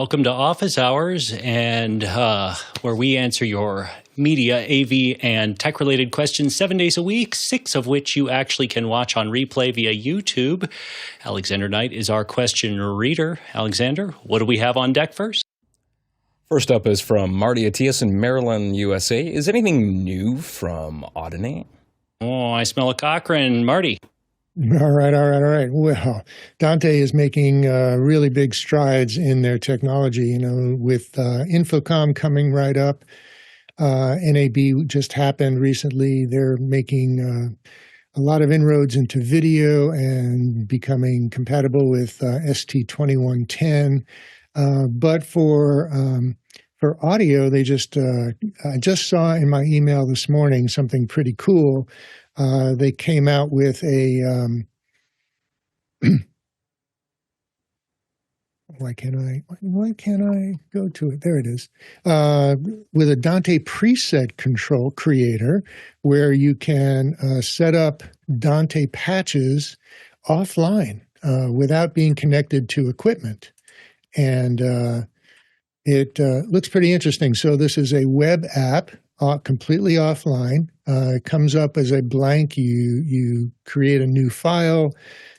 Welcome to Office Hours, and where we answer your media, AV, and tech-related questions 7 days a week, 6 of which you actually can watch on replay via YouTube. Alexander Knight is our question reader. Alexander, what do we have on deck first? First up is from Marty Atias in Maryland, USA. Is anything new from Audinate? Oh, I smell a Cochrane. Marty. All right. Well, Dante is making really big strides in their technology, with Infocom coming right up. NAB just happened recently. They're making a lot of inroads into video and becoming compatible with ST2110. But for audio, they I just saw in my email this morning something pretty cool. They came out with a why can't I go to it? There it is. With a Dante preset control creator, where you can set up Dante patches offline without being connected to equipment, and it looks pretty interesting. So this is a web app. Completely offline. It comes up as a blank. You create a new file.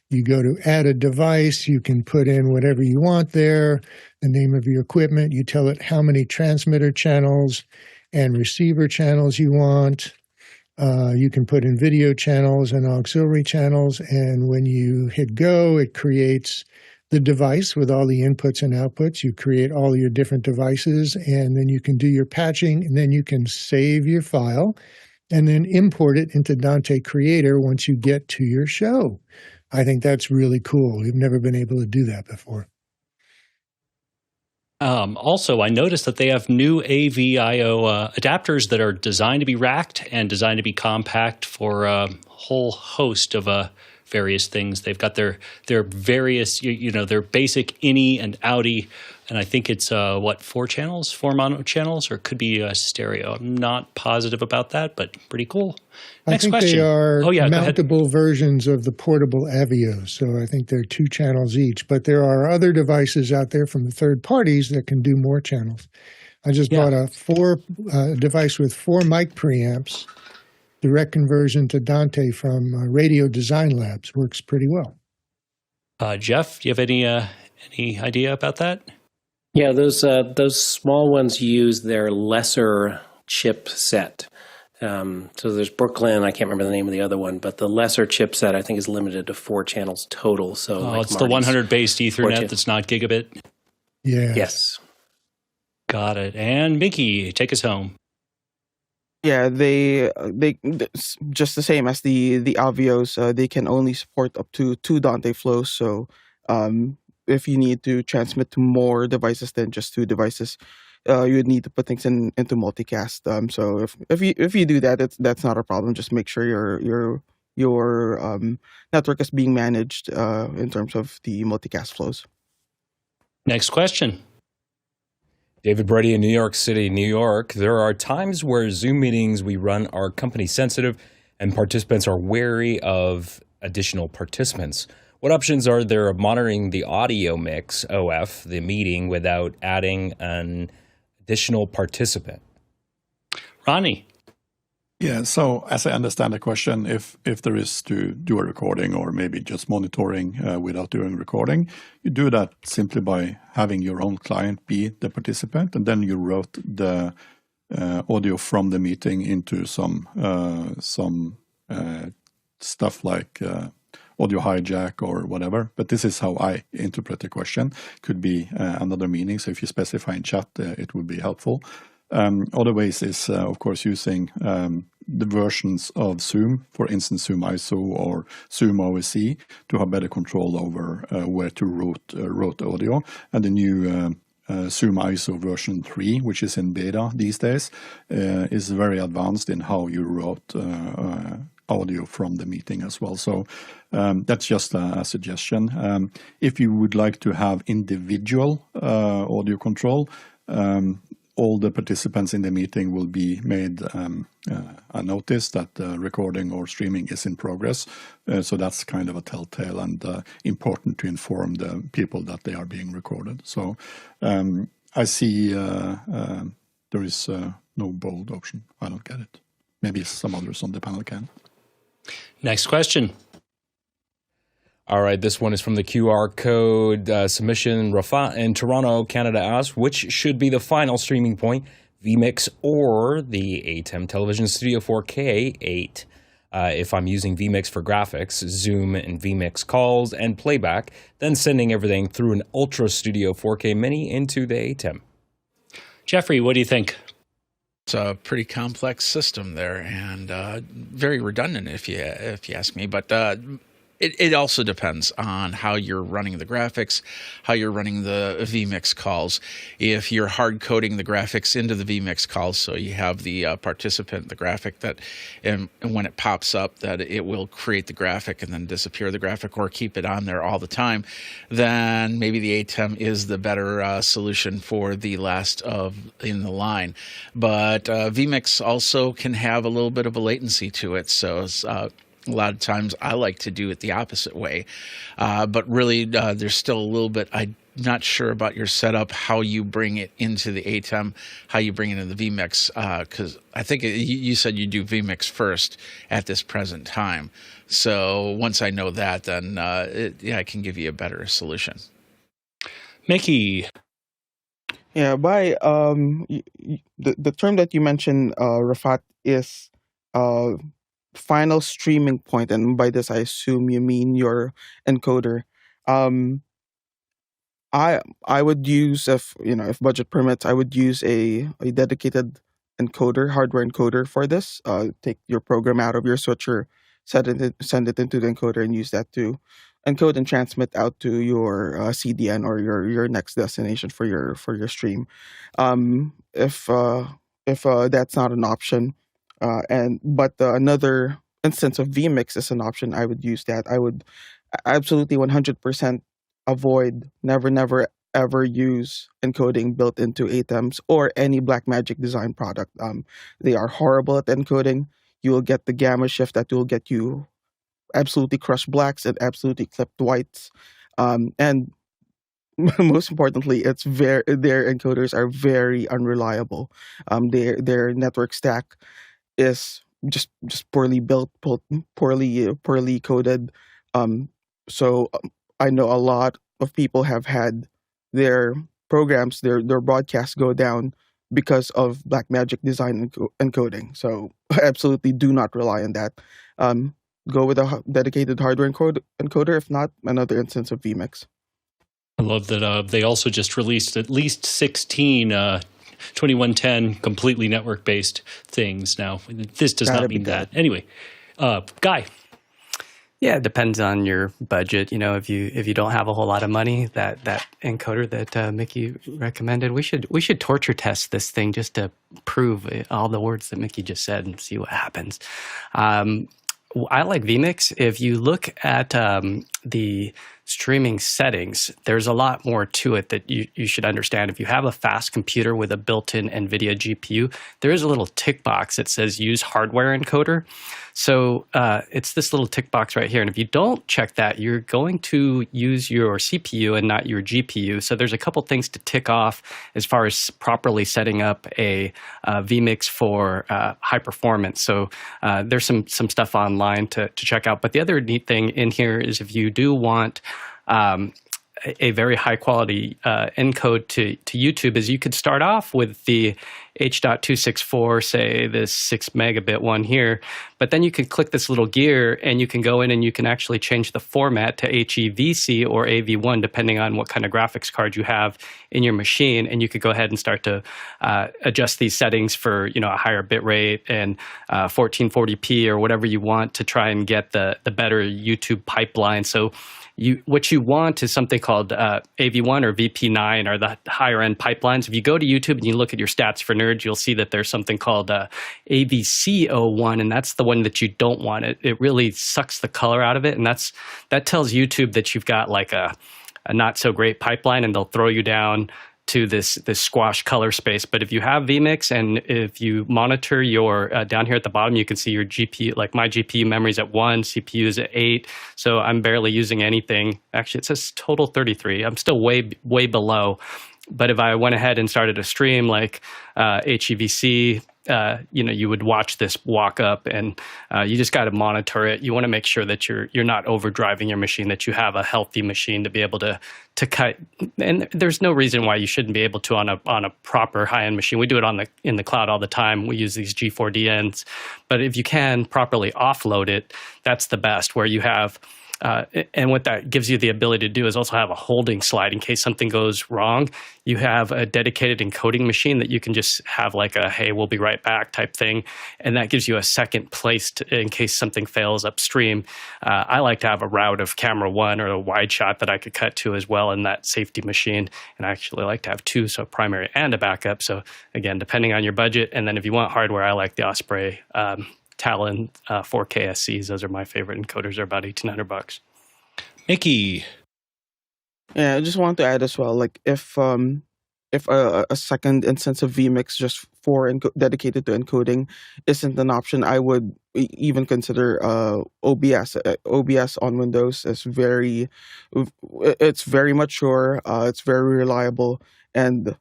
You go to add a device. You can put in whatever you want there, the name of your equipment. You tell it how many transmitter channels and receiver channels you want. You can put in video channels and auxiliary channels. And when you hit go, it creates the device with all the inputs and outputs. You create all your different devices, and then you can do your patching, and then you can save your file and then import it into Dante Creator once you get to your show. I think that's really cool. We've never been able to do that before. Also, I noticed that they have new AVIO adapters that are designed to be racked and designed to be compact for a whole host of various things. They've got their various, their basic innie and outie, and I think it's 4 channels, 4 mono channels, or it could be stereo. I'm not positive about that, but pretty cool. Next question. I think they are mountable versions of the portable AVIO, so I think they're 2 channels each. But there are other devices out there from the third parties that can do more channels. I just bought a device with 4 mic preamps. Direct conversion to Dante from Radio Design Labs works pretty well. Jeff, do you have any idea about that? Yeah, those small ones use their lesser chipset. So there's Brooklyn. I can't remember the name of the other one, but the lesser chipset I think is limited to 4 channels total. So it's the 100 based Ethernet that's not gigabit. Yeah. Yes. Got it. And Mickey, take us home. Yeah, they just the same as the AVIOs. They can only support up to 2 Dante flows. So if you need to transmit to more devices than just 2 devices, you would need to put things into multicast. So if you do that, that's not a problem. Just make sure your network is being managed in terms of the multicast flows. Next question. David Brady in New York City, New York. There are times where Zoom meetings we run are company sensitive and participants are wary of additional participants. What options are there of monitoring the audio mix, OF, the meeting, without adding an additional participant? Ronnie. Yeah, so as I understand the question, if there is to do a recording or maybe just monitoring without doing recording, you do that simply by having your own client be the participant, and then you route the audio from the meeting into some stuff like audio hijack or whatever. But this is how I interpret the question. Could be another meaning, so if you specify in chat, it would be helpful. Other ways is, of course, using the versions of Zoom, for instance, Zoom ISO or Zoom OSC, to have better control over where to route audio. And the new Zoom ISO version 3, which is in beta these days, is very advanced in how you route audio from the meeting as well. So that's just a suggestion. If you would like to have individual audio control, all the participants in the meeting will be made a notice that recording or streaming is in progress. So that's kind of a telltale and important to inform the people that they are being recorded. So I see there is no bold option. I don't get it. Maybe some others on the panel can. Next question. All right, this one is from the QR code submission. Rafat in Toronto, Canada asks, which should be the final streaming point, vMix or the ATEM Television Studio 4K 8? If I'm using vMix for graphics, Zoom and vMix calls and playback, then sending everything through an UltraStudio 4K Mini into the ATEM. Jeffrey, what do you think? It's a pretty complex system there, and very redundant if you ask me. But it also depends on how you're running the graphics, how you're running the vMix calls. If you're hard coding the graphics into the vMix calls, so you have the participant, the graphic that, and when it pops up, that it will create the graphic and then disappear the graphic or keep it on there all the time, then maybe the ATEM is the better solution for the last in the line. But vMix also can have a little bit of a latency to it, so a lot of times I like to do it the opposite way. But really, there's still a little bit, I'm not sure about your setup, how you bring it into the ATEM, how you bring it into the vMix, because I think you said you do vMix first at this present time. So once I know that, then I can give you a better solution. Mickey. Yeah, by the term that you mentioned, Rafat, is final streaming point, and by this I assume you mean your encoder. I would use, if budget permits, I would use a dedicated encoder, hardware encoder for this. Take your program out of your switcher, send it into the encoder, and use that to encode and transmit out to your CDN or your next destination for your stream. If that's not an option, but another instance of vMix is an option, I would use that. I would absolutely 100% avoid, never ever use encoding built into ATEMs or any Blackmagic design product. They are horrible at encoding. You will get the gamma shift that will get you absolutely crushed blacks and absolutely clipped whites. And most importantly, their encoders are very unreliable. Their network stack is just poorly built, poorly coded. So I know a lot of people have had their programs, their broadcasts go down because of Blackmagic design encoding. So absolutely do not rely on that. Go with a dedicated hardware encoder. If not, another instance of vMix. I love that they also just released at least 16 2110 completely network-based things now. This does not mean that. Anyway, Guy. Yeah, it depends on your budget. You know, if you don't have a whole lot of money, that encoder that Mickey recommended, we should torture test this thing just to prove all the words that Mickey just said and see what happens. I like vMix. If you look at the streaming settings, there's a lot more to it that you should understand. If you have a fast computer with a built-in NVIDIA GPU, there is a little tick box that says use hardware encoder. So it's this little tick box right here. And if you don't check that, you're going to use your CPU and not your GPU. So there's a couple things to tick off as far as properly setting up a vMix for high performance. So there's some stuff online to check out. But the other neat thing in here is if you do want a very high quality encode to YouTube, is you could start off with the H.264, say this 6 megabit one here, but then you can click this little gear and you can go in and you can actually change the format to HEVC or AV1 depending on what kind of graphics card you have in your machine, and you could go ahead and start to adjust these settings for a higher bit rate and 1440p or whatever you want to try and get the better YouTube pipeline. So what you want is something called AV1 or VP9 or the higher end pipelines. If you go to YouTube and you look at your stats for nerds, you'll see that there's something called AVCO1, and that's the one that you don't want. It really sucks the color out of it, and that tells YouTube that you've got like a not so great pipeline, and they'll throw you down to this squash color space. But if you have vMix and if you monitor your down here at the bottom, you can see your GPU. Like my GPU memory is at 1, CPU is at 8, so I'm barely using anything. Actually, it says total 33. I'm still way below. But if I went ahead and started a stream like HEVC, you would watch this walk up, and you just got to monitor it. You want to make sure that you're not overdriving your machine, that you have a healthy machine to be able to cut. And there's no reason why you shouldn't be able to on a proper high-end machine. We do it in the cloud all the time. We use these G4DNs, but if you can properly offload it, that's the best. Where you have and what that gives you the ability to do is also have a holding slide in case something goes wrong. You have a dedicated encoding machine that you can just have like a, hey, we'll be right back type thing. And that gives you a second place in case something fails upstream. I like to have a route of camera 1 or a wide shot that I could cut to as well in that safety machine. And I actually like to have 2, so a primary and a backup. So again, depending on your budget. And then if you want hardware, I like the Osprey Talon 4K SCs. Those are my favorite encoders. They're about $1,800. Mickey. Yeah, I just want to add as well, like if a second instance of vMix just dedicated to encoding isn't an option, I would even consider OBS. OBS on Windows is very mature. It's very reliable, and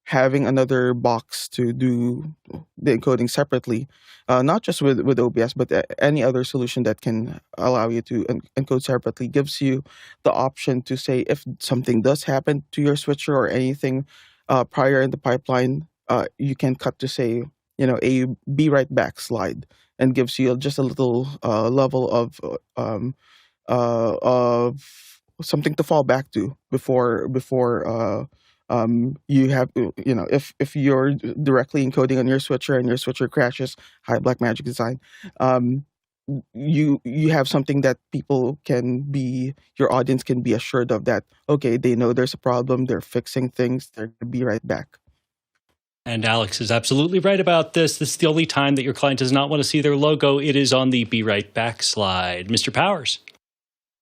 having another box to do the encoding separately, not just with OBS, but any other solution that can allow you to encode separately, gives you the option to say if something does happen to your switcher or anything prior in the pipeline, you can cut to say, a be right back slide, and gives you just a little level of something to fall back to before you have, if you're directly encoding on your switcher and your switcher crashes, hi Blackmagic Design, you have something that your audience can be assured of, that, okay, they know there's a problem, they're fixing things, they're going to be right back. And Alex is absolutely right about this. This is the only time that your client does not want to see their logo. It is on the be right back slide. Mr. Powers.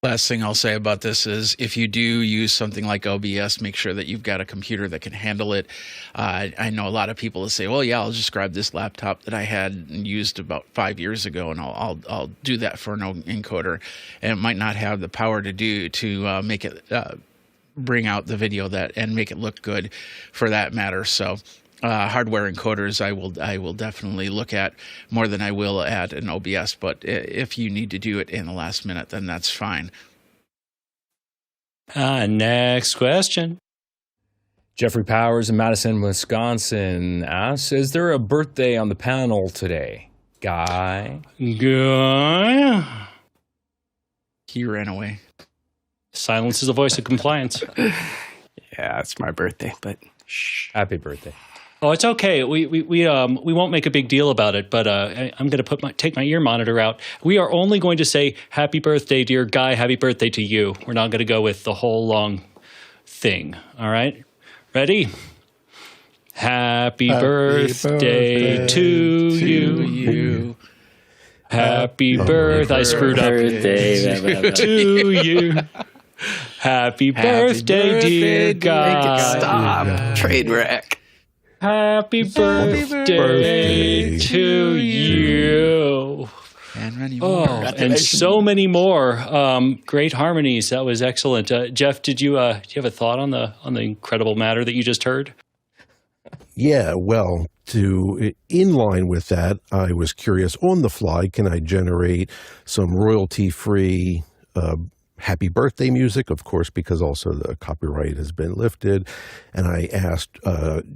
Last thing I'll say about this is if you do use something like OBS, make sure that you've got a computer that can handle it. I know a lot of people will say, well, yeah, I'll just grab this laptop that I had used about 5 years ago and I'll do that for an encoder. And it might not have the power to make it bring out the video and make it look good for that matter. So hardware encoders I will definitely look at more than I will at an OBS, but if you need to do it in the last minute, then that's fine. Next question. Jeffrey Powers in Madison, Wisconsin asks, is there a birthday on the panel today? Guy? He ran away. Silence is the voice of compliance. Yeah, it's my birthday, but shh. Happy birthday. Oh, it's okay. We won't make a big deal about it, but I'm going to take my ear monitor out. We are only going to say happy birthday, dear Guy. Happy birthday to you. We're not going to go with the whole long thing. All right? Ready? Happy birthday to you. Happy birthday. I screwed up. To you. Happy birthday, dear Guy. Stop. Train wreck. Happy birthday to you. And many more. And so many more. Great harmonies. That was excellent. Jeff, do you have a thought on the incredible matter that you just heard? Yeah, well, in line with that, I was curious, on the fly, can I generate some royalty-free happy birthday music, of course, because also the copyright has been lifted. And I asked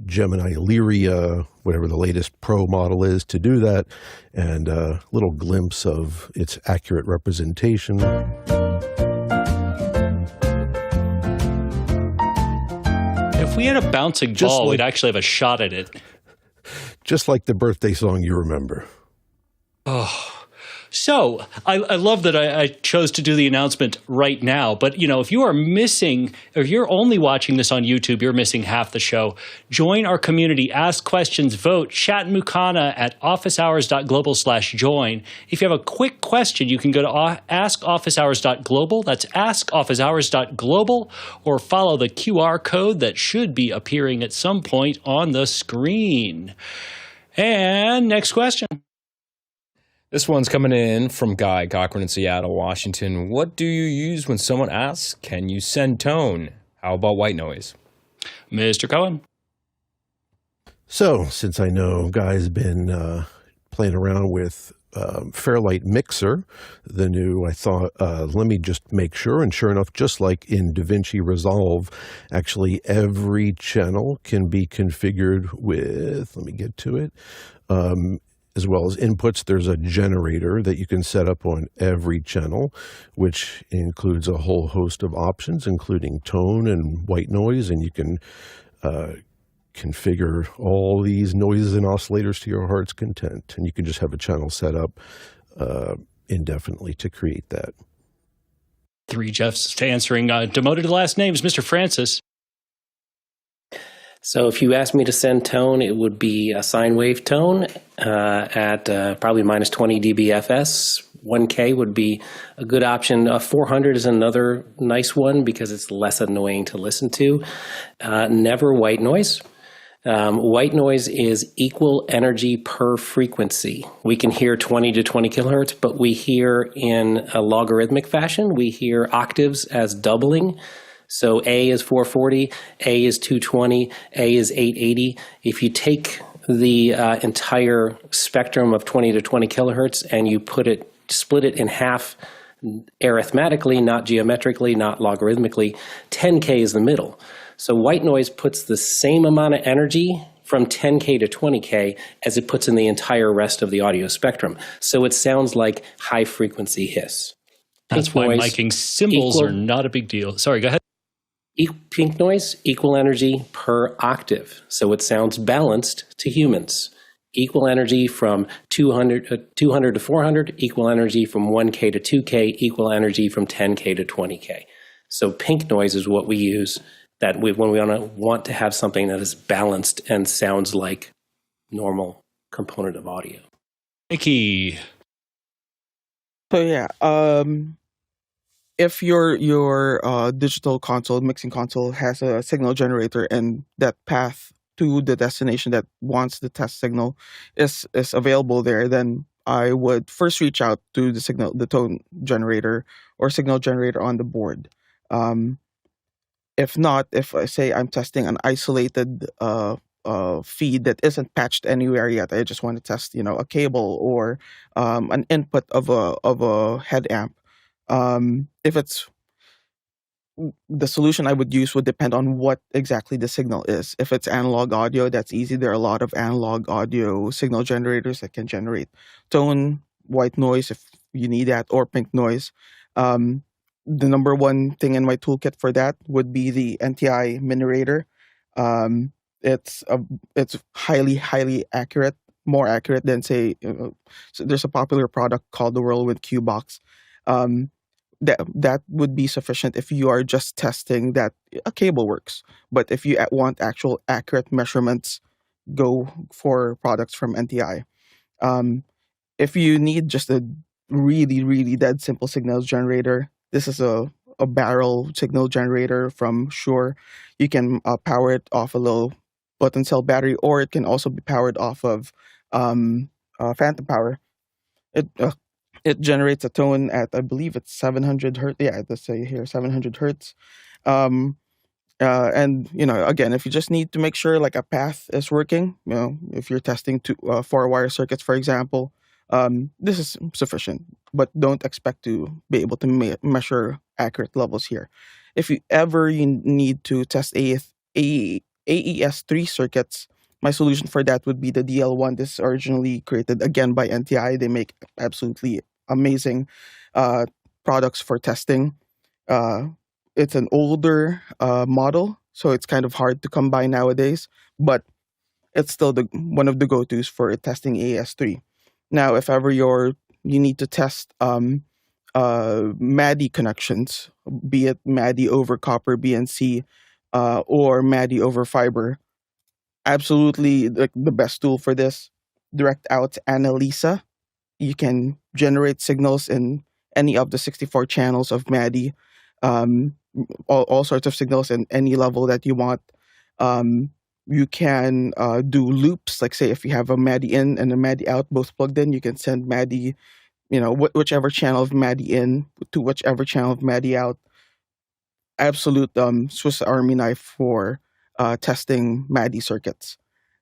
Gemini Lyria, whatever the latest Pro model is, to do that, and a little glimpse of its accurate representation. If we had a bouncing ball, we'd actually have a shot at it. Just like the birthday song you remember. Oh, So I love that I chose to do the announcement right now. But, if you are missing, if you're only watching this on YouTube, you're missing half the show. Join our community, ask questions, vote, chat Mukana at officehours.global/join. If you have a quick question, you can go to askofficehours.global. That's askofficehours.global, or follow the QR code that should be appearing at some point on the screen. And next question. This one's coming in from Guy Cochran in Seattle, Washington. What do you use when someone asks, can you send tone? How about white noise? Mr. Cohen. So, since I know Guy's been playing around with Fairlight Mixer, the new, I thought, let me just make sure. And sure enough, just like in DaVinci Resolve, actually every channel can be configured with, let me get to it, as well as inputs. There's a generator that you can set up on every channel, which includes a whole host of options, including tone and white noise, and you can configure all these noises and oscillators to your heart's content. And you can just have a channel set up indefinitely to create that. 3 Jeffs answering. Demoted to last names, Mr. Francis. So if you asked me to send tone, it would be a sine wave tone at probably minus 20 dBFS. 1K would be a good option. 400 is another nice one because it's less annoying to listen to. Never white noise. White noise is equal energy per frequency. We can hear 20 to 20 kilohertz, but we hear in a logarithmic fashion. We hear octaves as doubling. So A is 440, A is 220, A is 880. If you take the entire spectrum of 20 to 20 kilohertz and you split it in half arithmetically, not geometrically, not logarithmically, 10K is the middle. So white noise puts the same amount of energy from 10K to 20K as it puts in the entire rest of the audio spectrum. So it sounds like high frequency hiss. That's why miking cymbals are not a big deal. Sorry, go ahead. Pink noise, equal energy per octave. So it sounds balanced to humans. Equal energy from 200 to 400, equal energy from 1K to 2K, equal energy from 10K to 20K. So pink noise is what we use when we want to have something that is balanced and sounds like normal component of audio. Mickey. So yeah, if your digital console, mixing console, has a signal generator and that path to the destination that wants the test signal is available there, then I would first reach out to the tone generator or signal generator on the board. If not, if I say I'm testing an isolated feed that isn't patched anywhere yet, I just want to test, a cable or an input of a head amp. If it's the solution I would use would depend on what exactly the signal is. If it's analog audio, that's easy. There are a lot of analog audio signal generators that can generate tone, white noise if you need that, or pink noise. The number one thing in my toolkit for that would be the NTI Minerator. It's highly accurate, more accurate than say. So there's a popular product called the Whirlwind Q-Box. That would be sufficient if you are just testing that a cable works. But if you want actual accurate measurements, go for products from NTI. If you need just a really dead simple signals generator, this is a barrel signal generator from Shure. You can power it off a low button cell battery, or it can also be powered off of phantom power. It generates a tone at, I believe it's 700 hertz. Yeah, let's say here 700 hertz. And again, if you just need to make sure like a path is working, if you're testing 4-wire circuits, for example, this is sufficient. But don't expect to be able to measure accurate levels here. If you need to test AES-3 circuits, my solution for that would be the DL1. This is originally created again by NTI. They make absolutely amazing products for testing. It's an older model, so it's kind of hard to come by nowadays, but it's still one of the go-tos for testing AES-3. Now, if ever your you need to test MADI connections, be it MADI over copper BNC or MADI over fiber. Absolutely the best tool for this. Direct out Analisa. You can generate signals in any of the 64 channels of MADI, all sorts of signals in any level that you want. You can do loops, like say if you have a MADI in and a MADI out both plugged in, you can send MADI, whichever channel of MADI in to whichever channel of MADI out. Absolute Swiss Army knife for testing MADI circuits.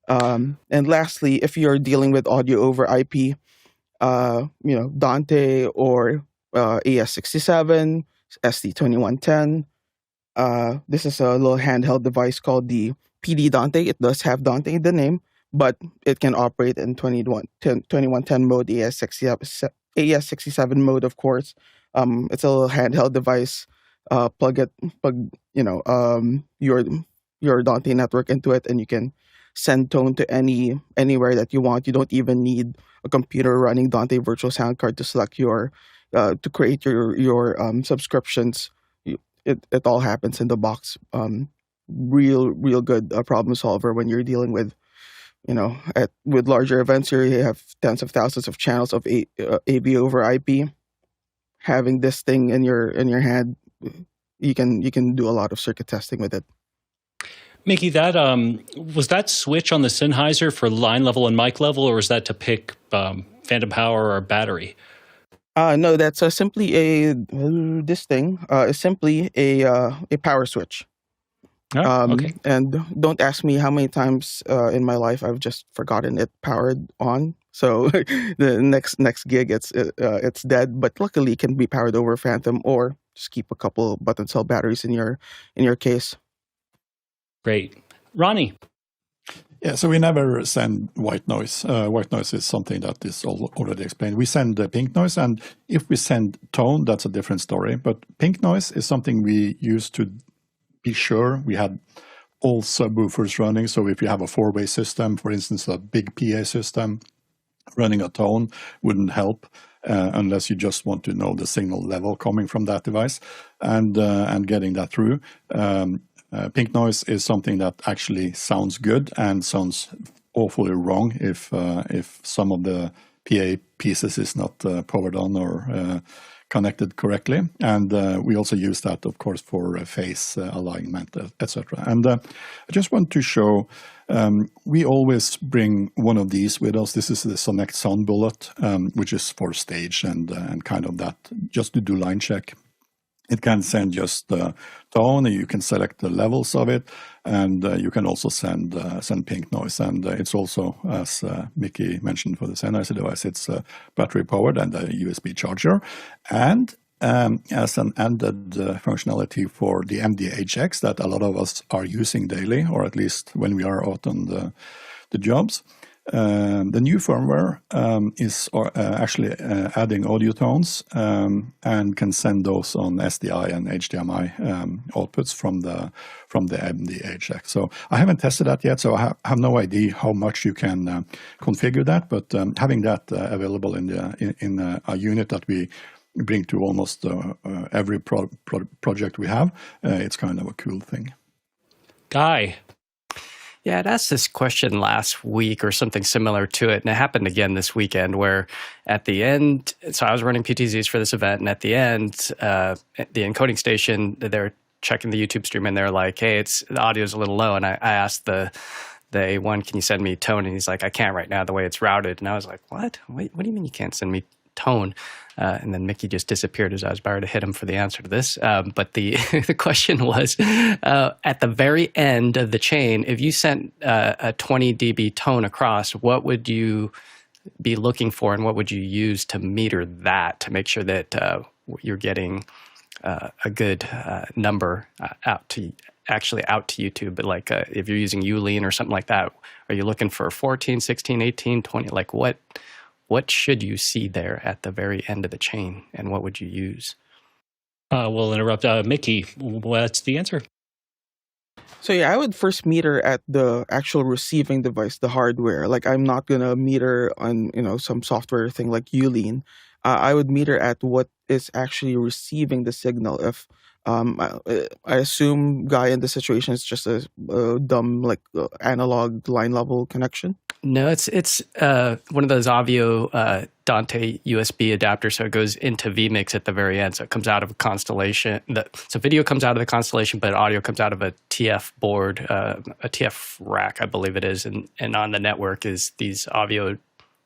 And lastly, if you're dealing with audio over IP, Dante or AS67, ST2110. This is a little handheld device called the PD Dante. It does have Dante in the name, but it can operate in 2110 mode, AS67 mode, of course. It's a little handheld device. Plug your Dante network into it, and you can send tone to anywhere that you want. You don't even need a computer running Dante Virtual Sound Card to select to create your subscriptions. It all happens in the box. Real good problem solver when you're dealing with with larger events. Here you have tens of thousands of channels of AVIO over IP. Having this thing in your hand, you can do a lot of circuit testing with it. Mickey, that was that switch on the Sennheiser for line level and mic level, or was that to pick phantom power or battery? No, that's simply this thing is simply a power switch. Oh, okay. And don't ask me how many times in my life I've just forgotten it powered on. So the next gig it's dead. But luckily, it can be powered over phantom, or just keep a couple button cell batteries in your case. Great. Ronnie. Yeah, so we never send white noise. White noise is something that is already explained. We send pink noise, and if we send tone, that's a different story. But pink noise is something we use to be sure we had all subwoofers running. So if you have a four-way system, for instance, a big PA system, running a tone wouldn't help unless you just want to know the signal level coming from that device and getting that through. Pink noise is something that actually sounds good and sounds awfully wrong if some of the PA pieces is not powered on or connected correctly. And we also use that, of course, for phase alignment, etc. And I just want to show, we always bring one of these with us. This is the Sonect Sound Bullet, which is for stage and kind of that, just to do line check. It can send just tone, and you can select the levels of it, and you can also send pink noise. And it's also, as Mickey mentioned, for the Sennheiser device, it's battery powered and a USB charger. And as an added functionality for the MDHX that a lot of us are using daily, or at least when we are out on the jobs. The new firmware is actually adding audio tones and can send those on SDI and HDMI outputs from the MDHX. So I haven't tested that yet, so I have no idea how much you can configure that. But having that available in a unit that we bring to almost every project we have, it's kind of a cool thing. Guy. Yeah, I'd asked this question last week or something similar to it, and it happened again this weekend where at the end, so I was running PTZs for this event, and at the end, the encoding station, they're checking the YouTube stream, and they're like, hey, the audio's a little low, and I asked the A1, can you send me tone? And he's like, I can't right now, the way it's routed. And I was like, what? Wait, what do you mean you can't send me tone? And then Mickey just disappeared as I was about to hit him for the answer to this. But the the question was, at the very end of the chain, if you sent a 20 dB tone across, what would you be looking for, and what would you use to meter that to make sure that you're getting a good number out to YouTube? But like if you're using Ulean or something like that, are you looking for 14, 16, 18, 20? Like what should you see there at the very end of the chain, and what would you use? We'll interrupt Mickey. What's the answer? So yeah, I would first meter at the actual receiving device, the hardware. Like I'm not gonna meter on some software thing like Ulean. I would meter at what is actually receiving the signal. If I assume Guy in this situation is just a dumb analog line level connection. No, it's one of those AVIO Dante USB adapters, so it goes into vMix at the very end. So it comes out of a constellation. So video comes out of the constellation, but audio comes out of a TF board, a TF rack, I believe it is, and on the network is these AVIO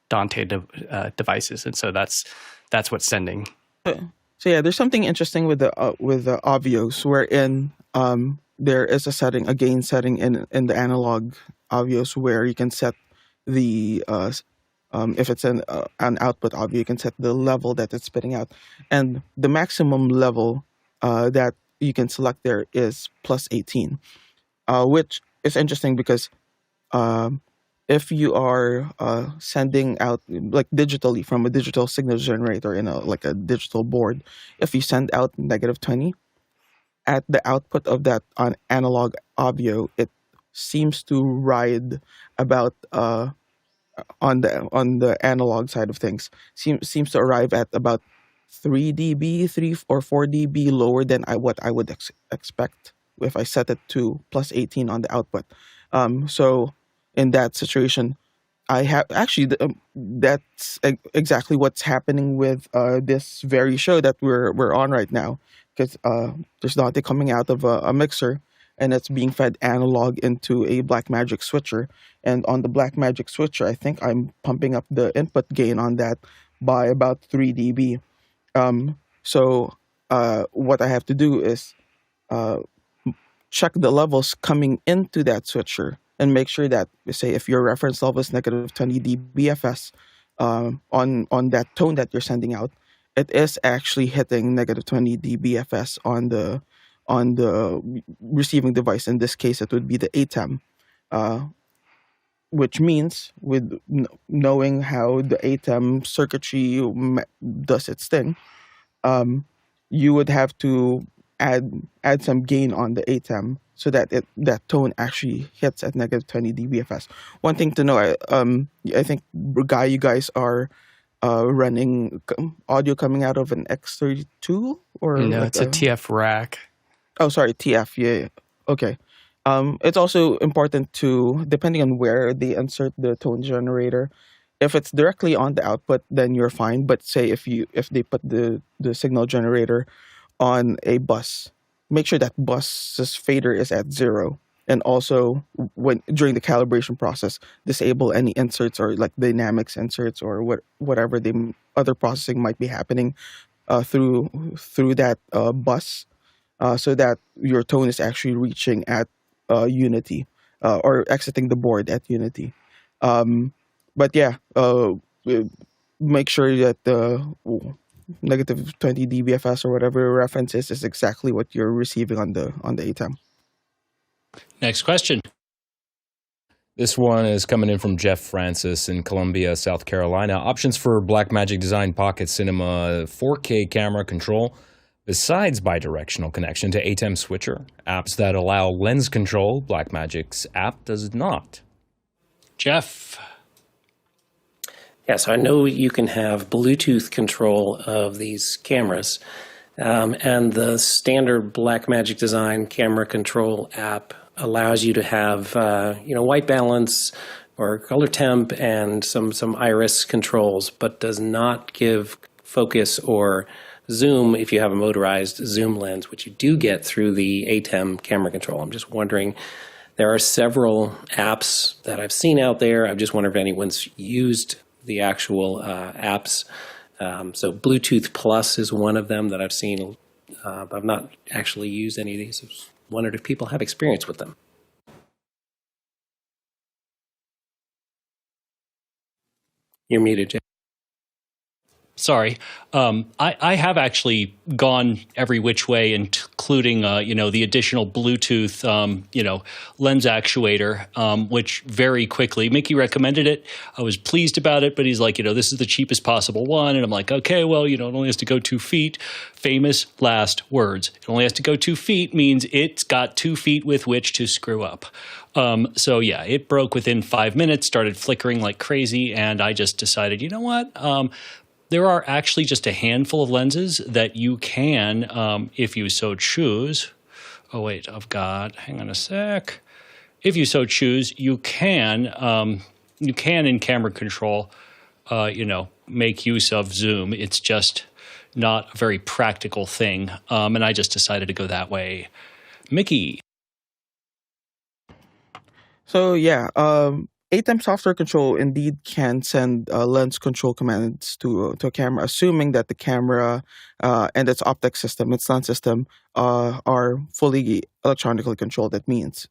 Dante devices, and so that's what's sending. So yeah, there's something interesting with the AVIOs, wherein there is a gain setting in the analog AVIOs where you can set the if it's an output AVIO, you can set the level that it's spitting out, and the maximum level that you can select there is plus 18, which is interesting because if you are sending out digitally from a digital signal generator in a digital board, if you send out negative 20 at the output of that analog AVIO, it seems to ride about on the analog side of things seems to arrive at about 3 dB, 3 or 4 dB lower than what I would expect if I set it to plus 18 on the output. So in that situation, I have actually that's exactly what's happening with this very show that we're on right now, because there's Dante coming out of a mixer, and it's being fed analog into a Blackmagic switcher. And on the Blackmagic switcher, I think I'm pumping up the input gain on that by about 3 dB. So what I have to do is check the levels coming into that switcher and make sure that, say, if your reference level is negative 20 dBFS on that tone that you're sending out, it is actually hitting negative 20 dBFS on the receiving device. In this case, it would be the ATEM, which means with knowing how the ATEM circuitry does its thing, you would have to add some gain on the ATEM so that that tone actually hits at negative 20 dBFS. One thing to know, I think, Guy, you guys are running audio coming out of an X32 or no, it's a TF rack. Oh, sorry, TF. Yeah. Okay. It's also important to, depending on where they insert the tone generator, if it's directly on the output, then you're fine. But say if they put the signal generator on a bus, make sure that bus's fader is at 0. And also, during the calibration process, disable any inserts or dynamics inserts or whatever other processing might be happening through that bus, so that your tone is actually reaching at unity or exiting the board at unity. But yeah, make sure that the negative 20 dBFS or whatever reference is exactly what you're receiving on the ATEM. Next question. This one is coming in from Jeff Francis in Columbia, South Carolina. Options for Blackmagic Design Pocket Cinema 4K camera control besides bidirectional connection to ATEM switcher. Apps that allow lens control. Blackmagic's app does not. Jeff. Yeah, so I know you can have Bluetooth control of these cameras, and the standard Blackmagic Design camera control app allows you to have white balance or color temp and some iris controls, but does not give focus or zoom if you have a motorized zoom lens, which you do get through the ATEM camera control. I'm just wondering, there are several apps that I've seen out there. I just wonder if anyone's used the actual apps. So Bluetooth Plus is one of them that I've seen, but I've not actually used any of these. I just wondered if people have experience with them. You're muted, Jay. Sorry. I have actually gone every which way, including, the additional Bluetooth, lens actuator, which very quickly, Mickey recommended it. I was pleased about it, but he's like, this is the cheapest possible one. And I'm like, okay, well, it only has to go 2 feet. Famous last words. It only has to go 2 feet means it's got 2 feet with which to screw up. So yeah, it broke within 5 minutes, started flickering like crazy. And I just decided, you know what? there are actually just a handful of lenses that you can, if you so choose. Oh, wait, hang on a sec. If you so choose, you can in camera control, make use of zoom. It's just not a very practical thing. And I just decided to go that way. Mickey. So yeah, ATEM software control indeed can send lens control commands to a camera, assuming that the camera and its optic system, its lens system, are fully electronically controlled. That means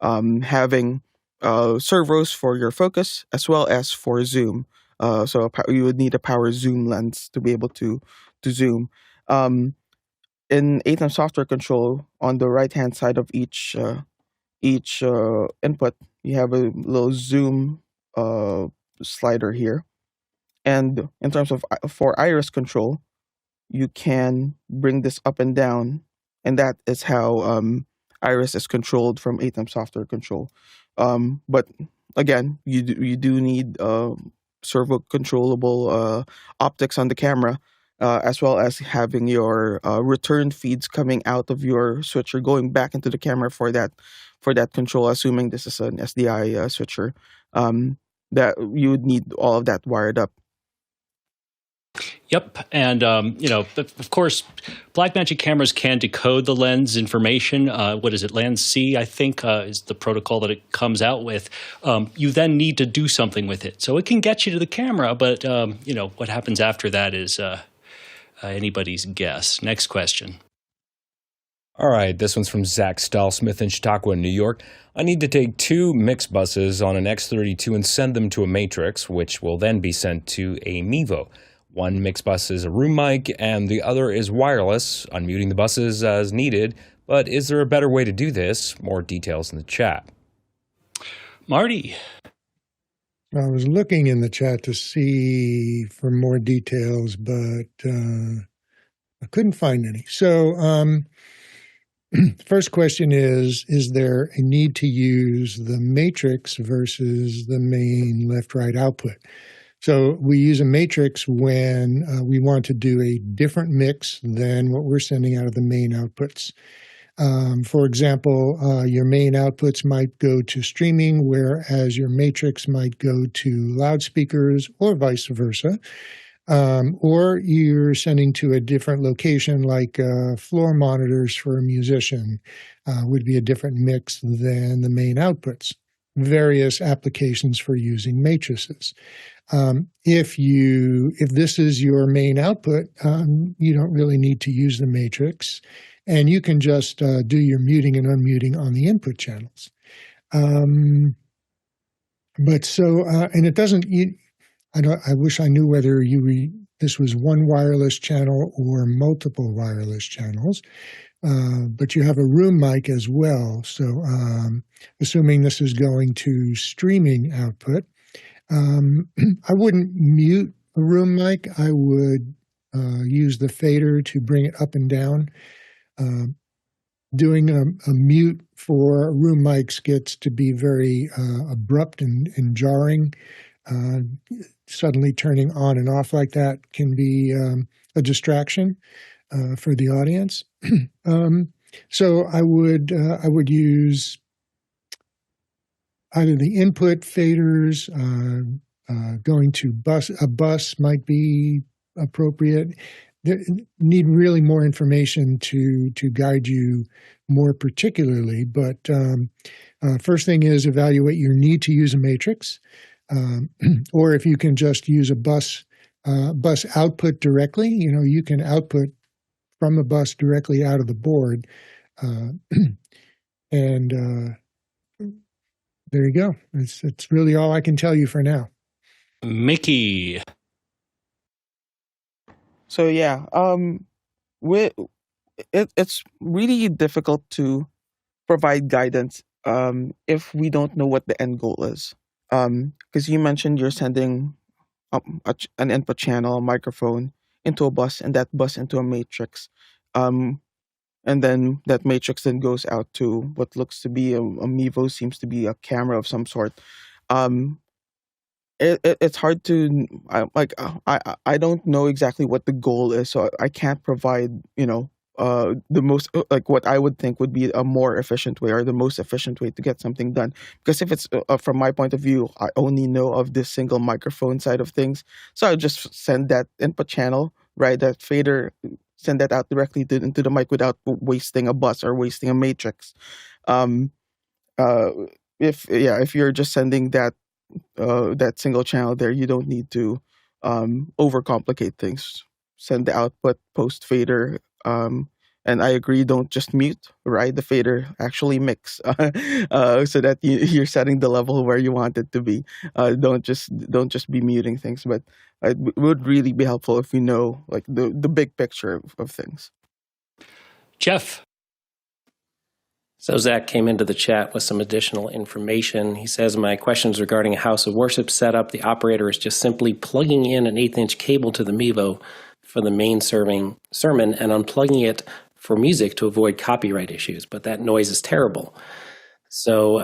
having servos for your focus as well as for zoom. So you would need a power zoom lens to be able to zoom. In ATEM software control, on the right hand side of each input, you have a little zoom slider here. And in terms of for iris control, you can bring this up and down, and that is how iris is controlled from ATEM software control. But again, you do need servo controllable optics on the camera, as well as having your return feeds coming out of your switcher going back into the camera for that control, assuming this is an SDI switcher, that you would need all of that wired up. Yep, and of course, Blackmagic cameras can decode the lens information. What is it, Lens C? I think is the protocol that it comes out with. You then need to do something with it, so it can get you to the camera. But what happens after that is anybody's guess. Next question. All right, this one's from Zach Stahlsmith in Chautauqua, New York. I need to take 2 mix buses on an X32 and send them to a matrix, which will then be sent to a Mevo. One mix bus is a room mic, and the other is wireless, unmuting the buses as needed. But is there a better way to do this? More details in the chat. Marty. I was looking in the chat to see for more details, but I couldn't find any. So first question is there a need to use the matrix versus the main left-right output? So we use a matrix when we want to do a different mix than what we're sending out of the main outputs. For example, your main outputs might go to streaming, whereas your matrix might go to loudspeakers or vice versa. Or you're sending to a different location, like floor monitors for a musician would be a different mix than the main outputs. Various applications for using matrices. If this is your main output, you don't really need to use the matrix, and you can just do your muting and unmuting on the input channels. And it doesn't. I wish I knew whether this was one wireless channel or multiple wireless channels. But you have a room mic as well. So assuming this is going to streaming output, I wouldn't mute a room mic. I would use the fader to bring it up and down. Doing a mute for room mics gets to be very abrupt and jarring. Suddenly turning on and off like that can be a distraction for the audience. So I would use either the input faders, going to a bus might be appropriate. Need really more information to guide you more particularly. But first thing is evaluate your need to use a matrix, or if you can just use a bus output directly. You can output from the bus directly out of the board, and there you go. It's really all I can tell you for now. Mickey. So yeah, it's really difficult to provide guidance if we don't know what the end goal is. Because you mentioned you're sending an input channel, a microphone, into a bus, and that bus into a matrix. And then that matrix then goes out to what looks to be a Mevo, seems to be a camera of some sort. it's hard to I don't know exactly what the goal is, so I can't provide the most like what I would think would be a more efficient way or the most efficient way to get something done. Because if it's from my point of view, I only know of this single microphone side of things, so I just send that input channel, right, that fader, send that out directly into the mic without wasting a bus or wasting a matrix. Um, uh, if you're just sending that single channel there, you don't need to overcomplicate things. Send the output post fader, and I agree. Don't just mute, right? The fader actually mix, so that you're setting the level where you want it to be. Don't just be muting things, but it would really be helpful if you know like the big picture of things. Jeff. So Zach came into the chat with some additional information. He says, my questions regarding a house of worship setup. The operator is just simply plugging in an 1/8-inch cable to the Mevo for the main sermon and unplugging it for music to avoid copyright issues. But that noise is terrible. So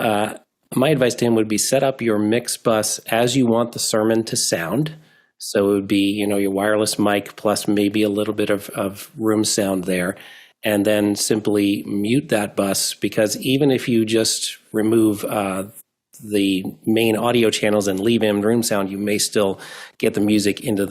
my advice to him would be set up your mix bus as you want the sermon to sound. So it would be, your wireless mic plus maybe a little bit of room sound there. And then simply mute that bus, because even if you just remove the main audio channels and leave in room sound, you may still get the music into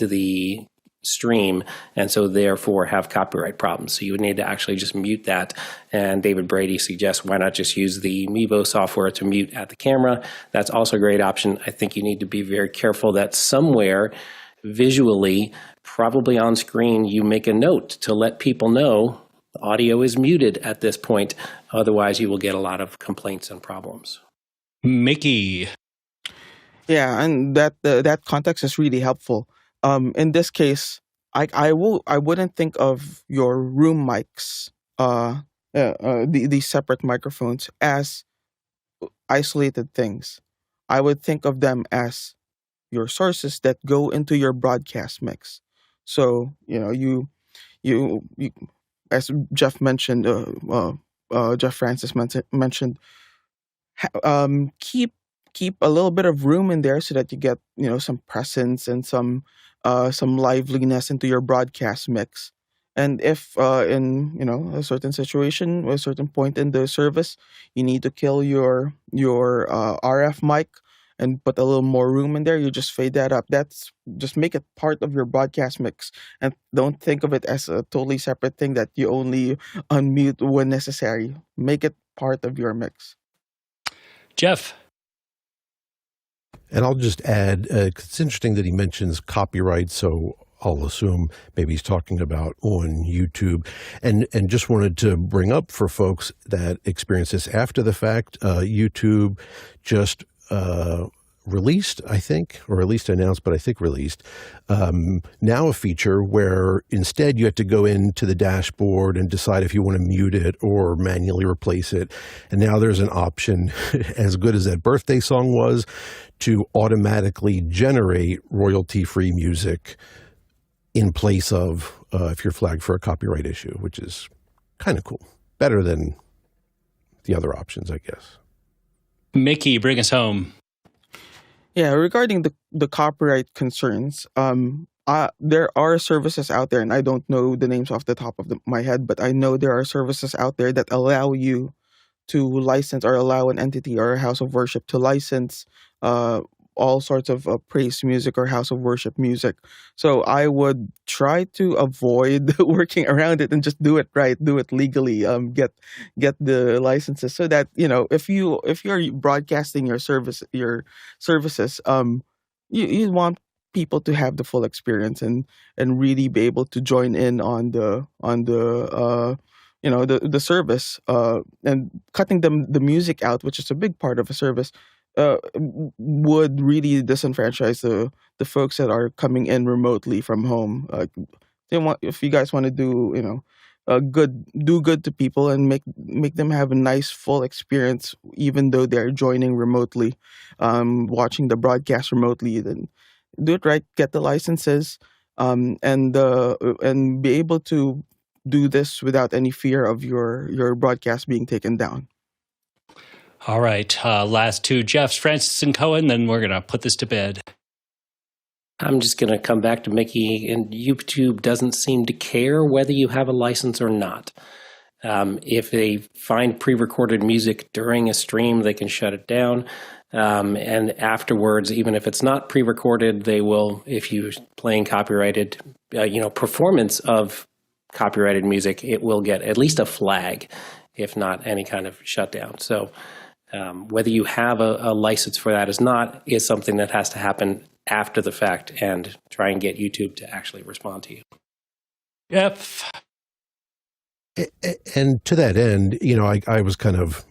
the stream, and so therefore have copyright problems. So you would need to actually just mute that. And David Brady suggests why not just use the Mevo software to mute at the camera. That's also a great option. I think you need to be very careful that somewhere visually, probably on screen, you make a note to let people know the audio is muted at this point. Otherwise, you will get a lot of complaints and problems. Mickey. Yeah, and that context is really helpful. In this case, I wouldn't think of your room mics, the separate microphones, as isolated things. I would think of them as your sources that go into your broadcast mix. So you as Jeff mentioned, Jeff Francis mentioned, keep a little bit of room in there so that you get some presence and some liveliness into your broadcast mix. And if in a certain situation, a certain point in the service, you need to kill your RF mic and put a little more room in there, you just fade that up. Just make it part of your broadcast mix, and don't think of it as a totally separate thing that you only unmute when necessary. Make it part of your mix. Jeff. And I'll just add, it's interesting that he mentions copyright, so I'll assume maybe he's talking about on YouTube. And just wanted to bring up for folks that experience this after the fact, YouTube just released, I think, or at least announced, but I think released, now a feature where instead you have to go into the dashboard and decide if you want to mute it or manually replace it. And now there's an option, as good as that birthday song was, to automatically generate royalty-free music in place of if you're flagged for a copyright issue, which is kind of cool. Better than the other options, I guess. Mickey, bring us home. Yeah, regarding the copyright concerns, there are services out there, and I don't know the names off the top of my head, but I know there are services out there that allow you to license or allow an entity or a house of worship to license all sorts of praise music or house of worship music. So I would try to avoid working around it and just do it right, do it legally, get the licenses, so that if you're broadcasting your services, you want people to have the full experience and really be able to join in on the service, and cutting the music out, which is a big part of a service, would really disenfranchise the folks that are coming in remotely from home. If you guys want to do good to people and make them have a nice full experience, even though they're joining remotely, watching the broadcast remotely, then do it right. Get the licenses, and be able to do this without any fear of your broadcast being taken down. All right, last two Jeffs, Francis and Cohen, then we're going to put this to bed. I'm just going to come back to Mickey, and YouTube doesn't seem to care whether you have a license or not. If they find pre-recorded music during a stream, they can shut it down. And afterwards, even if it's not pre-recorded, they will, if you're playing copyrighted, performance of copyrighted music, it will get at least a flag, if not any kind of shutdown. So whether you have a license for that is something that has to happen after the fact and try and get YouTube to actually respond to you. Yep. And to that end, I was kind of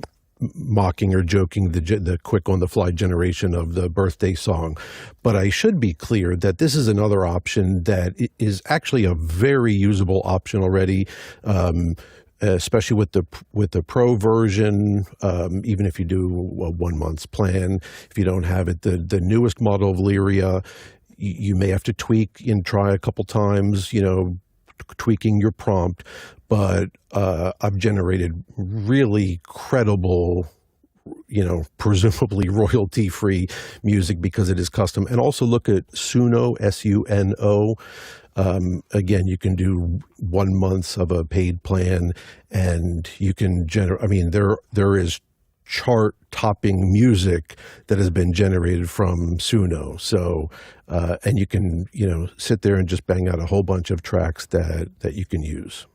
mocking or joking the quick on-the-fly generation of the birthday song. But I should be clear that this is another option that is actually a very usable option already, especially with the Pro version. Even if you do a 1 month's plan, if you don't have it, the newest model of Lyria, you may have to tweak and try a couple times, tweaking your prompt. But I've generated really credible, presumably royalty-free music because it is custom. And also look at Suno, S-U-N-O. Again, you can do 1 month of a paid plan, and you can generate. I mean, there is chart-topping music that has been generated from Suno. So, and you can sit there and just bang out a whole bunch of tracks that you can use.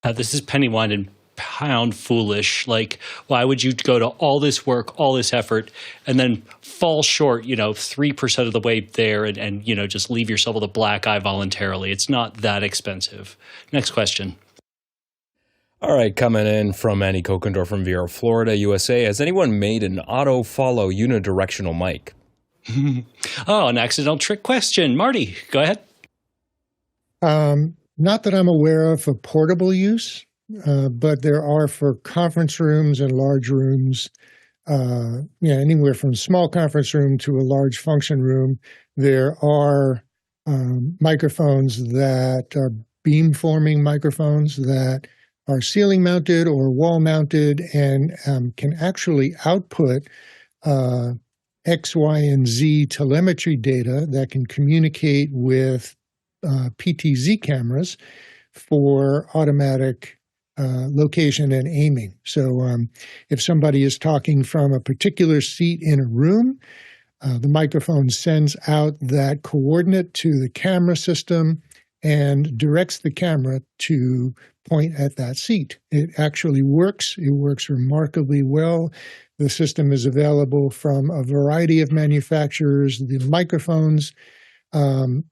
This is penny wine and pound foolish. Like, why would you go to all this work, all this effort, and then fall short, 3% of the way there and just leave yourself with a black eye voluntarily? It's not that expensive. Next question. All right, coming in from Annie Kokendorf from Vieira, Florida, USA. Has anyone made an auto-follow unidirectional mic? Oh, an accidental trick question. Marty, go ahead. Not that I'm aware of for portable use, but there are for conference rooms and large rooms, anywhere from a small conference room to a large function room. There are microphones that are beamforming microphones that are ceiling mounted or wall mounted and can actually output X, Y, and Z telemetry data that can communicate with PTZ cameras for automatic location and aiming. So if somebody is talking from a particular seat in a room, the microphone sends out that coordinate to the camera system and directs the camera to point at that seat. It actually works. It works remarkably well. The system is available from a variety of manufacturers. The microphones come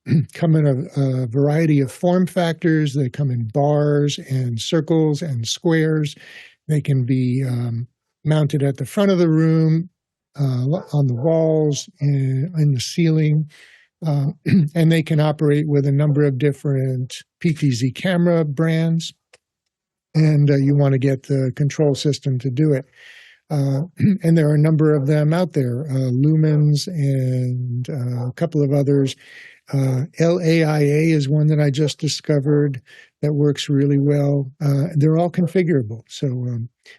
in a variety of form factors. They come in bars and circles and squares. They can be mounted at the front of the room, on the walls, in the ceiling, and they can operate with a number of different PTZ camera brands. And you want to get the control system to do it. And there are a number of them out there, Lumens and a couple of others. LAIA is one that I just discovered that works really well. They're all configurable. So,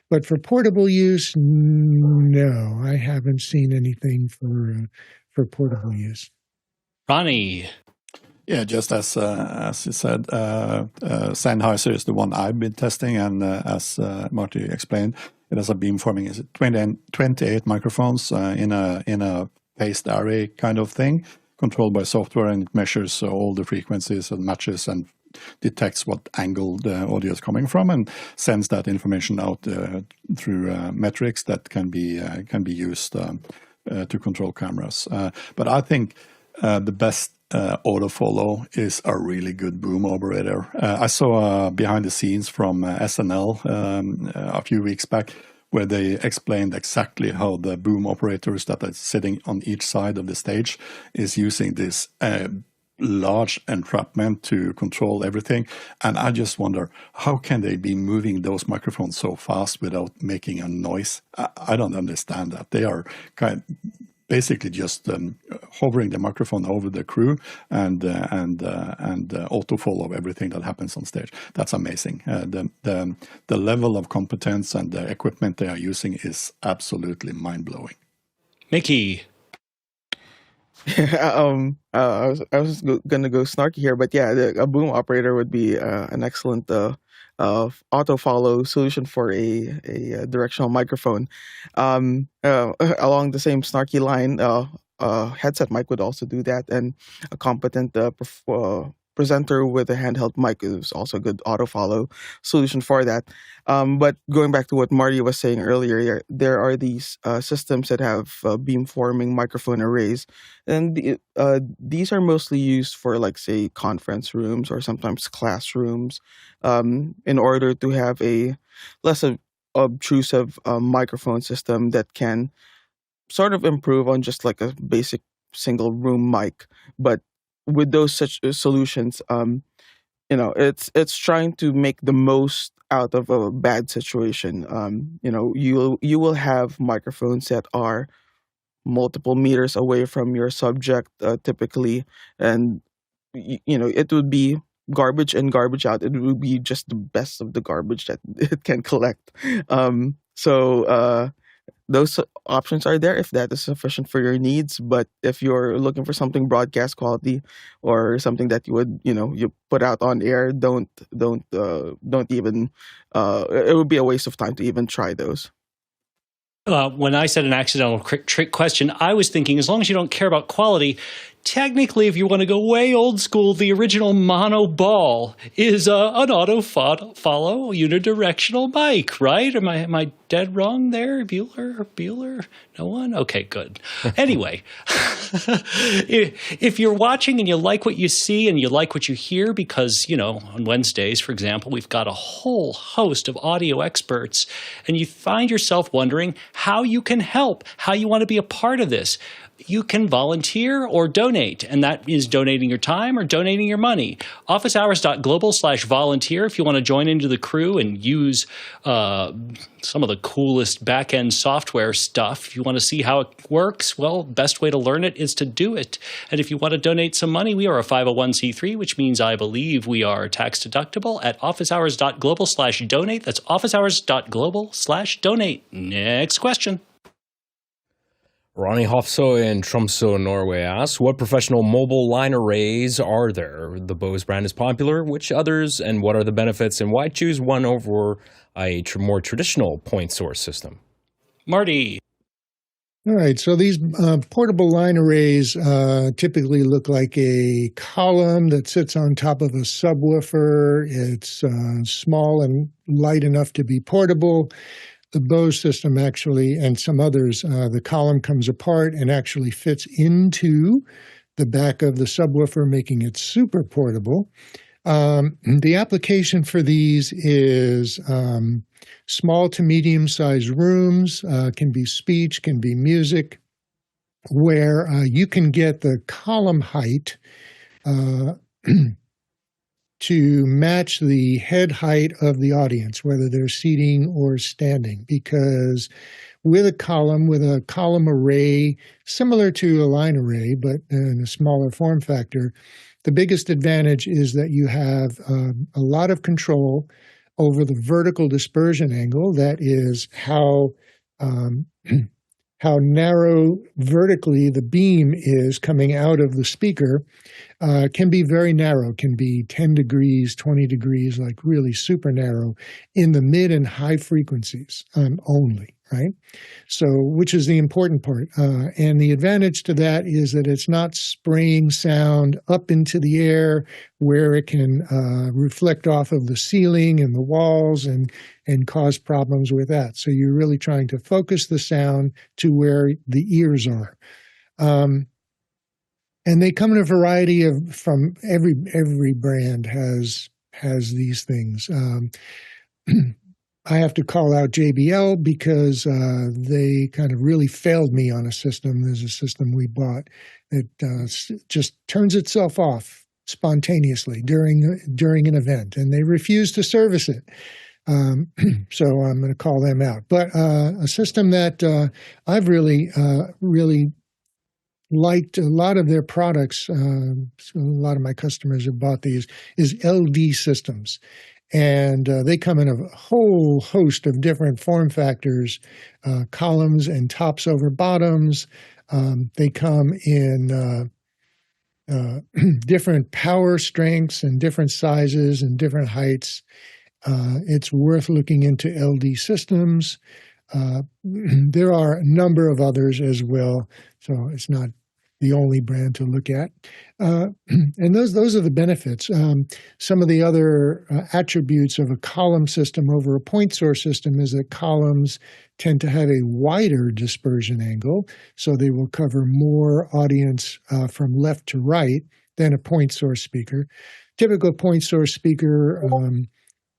but for portable use, no, I haven't seen anything for portable use. Ronnie. Yeah, just as you said, Sennheiser is the one I've been testing, and as Marty explained, it has a beamforming. Is it 28 microphones in a phased array kind of thing, controlled by software, and it measures all the frequencies and matches and detects what angle the audio is coming from, and sends that information out through metrics that can be used to control cameras. But I think the best autofollow is a really good boom operator. I saw behind the scenes from SNL a few weeks back, where they explained exactly how the boom operators that are sitting on each side of the stage is using this large entrapment to control everything. And I just wonder, how can they be moving those microphones so fast without making a noise? I don't understand that. They are basically just hovering the microphone over the crew and auto follow everything that happens on stage. That's amazing. The level of competence and the equipment they are using is absolutely mind blowing. Mickey. I was going to go snarky here, but yeah, a boom operator would be an excellent auto follow solution for a directional microphone. Along the same snarky line, headset mic would also do that, and a competent presenter with a handheld mic is also a good auto follow solution for that. But going back to what Marty was saying earlier, there are these systems that have beamforming microphone arrays, and these are mostly used for, like, say, conference rooms or sometimes classrooms, in order to have a less obtrusive microphone system that can sort of improve on just like a basic single room mic. But with those such solutions, it's trying to make the most out of a bad situation. You will have microphones that are multiple meters away from your subject, typically, and it would be garbage in, garbage out. It would be just the best of the garbage that it can collect. So those options are there if that is sufficient for your needs. But if you're looking for something broadcast quality or something that you would you put out on air, don't even. It would be a waste of time to even try those. When I said an accidental trick question, I was thinking, as long as you don't care about quality, technically, if you want to go way old school, the original mono ball is an auto follow unidirectional mic, right? Am I dead wrong there? Bueller? No one? Okay, good. Anyway, if you're watching and you like what you see and you like what you hear, because, on Wednesdays, for example, we've got a whole host of audio experts, and you find yourself wondering how you can help, how you want to be a part of this, you can volunteer or donate, and that is donating your time or donating your money. officehours.global/volunteer if you want to join into the crew and use some of the coolest back-end software stuff. If you want to see how it works, well, best way to learn it is to do it. And if you want to donate some money, we are a 501c3, which means I believe we are tax deductible at officehours.global/donate. That's officehours.global/donate. Next question. Ronnie Hofso in Tromsø, Norway asks, what professional mobile line arrays are there? The Bose brand is popular. Which others, and what are the benefits, and why choose one over a more traditional point source system? Marty. All right, so these portable line arrays typically look like a column that sits on top of a subwoofer. It's small and light enough to be portable. The Bose system actually, and some others, the column comes apart and actually fits into the back of the subwoofer, making it super portable. The application for these is small to medium-sized rooms, can be speech, can be music, where you can get the column height to match the head height of the audience, whether they're seating or standing, because with a column array, similar to a line array, but in a smaller form factor, the biggest advantage is that you have a lot of control over the vertical dispersion angle. That is how narrow vertically the beam is coming out of the speaker. Can be very narrow, can be 10 degrees, 20 degrees, like really super narrow in the mid and high frequencies only, right? So, which is the important part. And the advantage to that is that it's not spraying sound up into the air where it can reflect off of the ceiling and the walls and cause problems with that. So you're really trying to focus the sound to where the ears are. And they come in a variety of, from every brand has these things. I have to call out JBL because they kind of really failed me on a system. There's a system we bought that just turns itself off spontaneously during an event, and they refuse to service it. So I'm going to call them out. But a system that I've really liked a lot of their products, so a lot of my customers have bought these, is LD systems. And they come in a whole host of different form factors, columns and tops over bottoms. They come in different power strengths and different sizes and different heights. It's worth looking into LD systems. There are a number of others as well, so it's not the only brand to look at. And those are the benefits. Some of the other attributes of a column system over a point source system is that columns tend to have a wider dispersion angle, so they will cover more audience from left to right than a point source speaker. Typical point source speaker,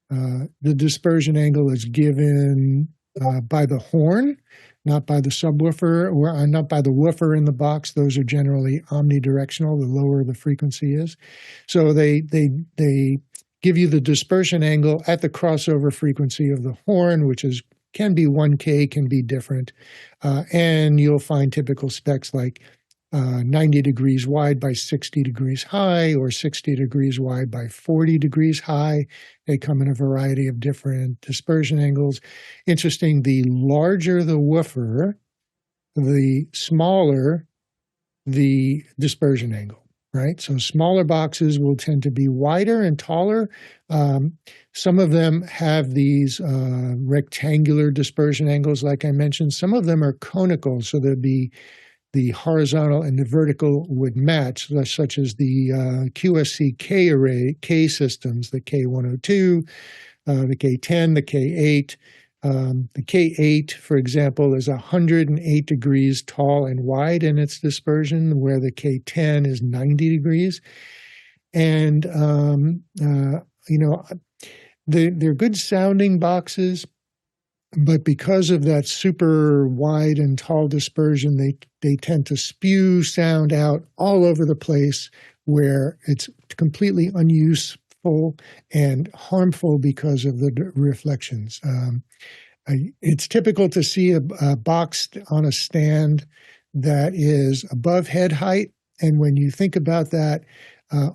the dispersion angle is given by the horn, not by the subwoofer, or not by the woofer in the box. Those are generally omnidirectional, the lower the frequency is. So they give you the dispersion angle at the crossover frequency of the horn, which can be 1K, can be different. And you'll find typical specs like 90 degrees wide by 60 degrees high, or 60 degrees wide by 40 degrees high. They come in a variety of different dispersion angles. Interesting, the larger the woofer, the smaller the dispersion angle, right? So smaller boxes will tend to be wider and taller. Some of them have these rectangular dispersion angles, like I mentioned. Some of them are conical, so there'd be the horizontal and the vertical would match, such as the QSC K array, K systems, the K102, the K10, the K8. The K8, for example, is 108 degrees tall and wide in its dispersion, where the K10 is 90 degrees. And, they're good sounding boxes, but because of that super wide and tall dispersion, they tend to spew sound out all over the place, where it's completely unuseful and harmful because of the reflections. It's typical to see a box on a stand that is above head height, and when you think about that,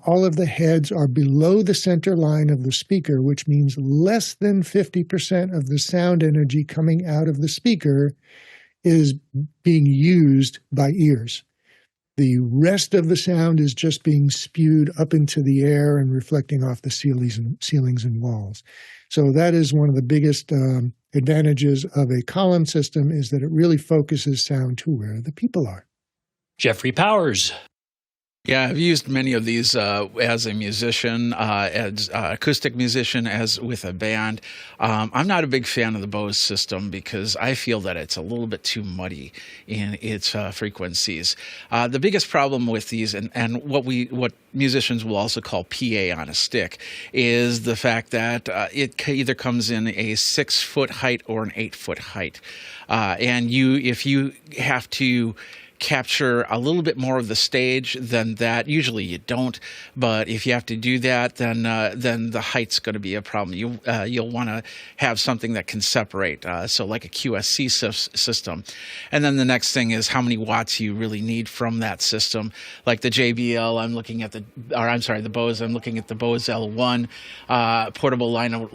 all of the heads are below the center line of the speaker, which means less than 50% of the sound energy coming out of the speaker is being used by ears. The rest of the sound is just being spewed up into the air and reflecting off the ceilings and walls. So that is one of the biggest advantages of a column system, is that it really focuses sound to where the people are. Jeffrey Powers. Yeah, I've used many of these as a musician, as acoustic musician, as with a band. I'm not a big fan of the Bose system because I feel that it's a little bit too muddy in its frequencies. The biggest problem with these, and what musicians will also call PA on a stick, is the fact that it either comes in a 6-foot height or an 8-foot height, and if you have to capture a little bit more of the stage than that. Usually you don't, but if you have to do that, then the height's going to be a problem. You'll want to have something that can separate, so like a QSC system. And then the next thing is how many watts you really need from that system. Like the JBL, the Bose. I'm looking at the Bose L1 portable line